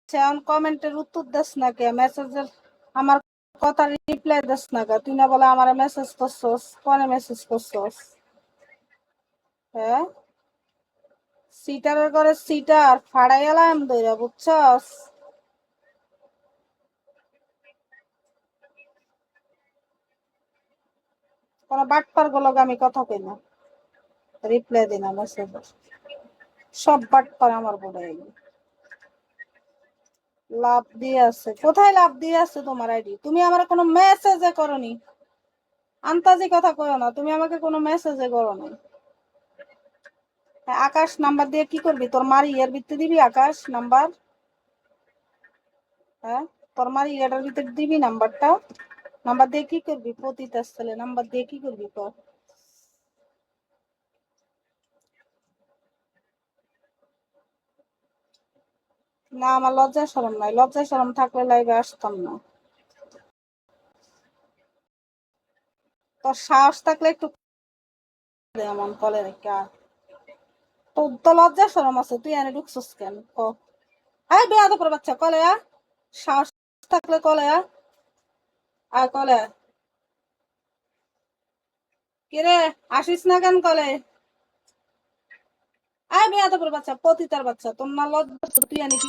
এখন কমেন্টের উত্তর দেস না কে, মেসেজের আমার কথা রিপ্লাই দেস না কে, তুই না বলে আমার মেসেজ করছস, কোনে মেসেজ করছস? হ্যাঁ, সিটারের করে সিটার ফাড়াই এলাম দইরা, বুঝছস? কোন বাটপার গুলোকে আমি কথা কই না, রিপ্লাই দিই না মেসেজ, সব বাটপার আমার বলে। লাভ দিয়ে আছে কোথায়? লাভ দিয়ে আছে তোমার আইডি? তুমি আমার কোনো মেসেজে করনি, আন্তাজি কথা কইও না, তুমি আমাকে কোনো মেসেজে করো না। আকাশ নাম্বার দিয়ে কি করবি? তোর মারি এর ভিতরে দিবি আকাশ নাম্বার? হ্যাঁ, তোর মারি এটার ভিতরে দিবি নাম্বারটা? নাম্বার দিয়ে কি করবি? পতিত ছেলে, নাম্বার দিয়ে কি করবি তো? না, আমার লজ্জা শরম নাই, লজ্জা শরম থাকলে লাইভে আসতাম না। তোর সাহস থাকলে একটু এমন কলে রেখা, তোর তো লজ্জা শরম আছে, তুই এনে ঢুকছিস কেন? হ্যাঁ, বেয়াদব বাচ্চা, কলে আ, সাহস থাকলে কলে আ, আর কলে কিরে আসিস না কেন কলে? আয় বেয়াদব বাচ্চা, পতিতার বাচ্চা, তোর না লজ্জা, তুই এনে কি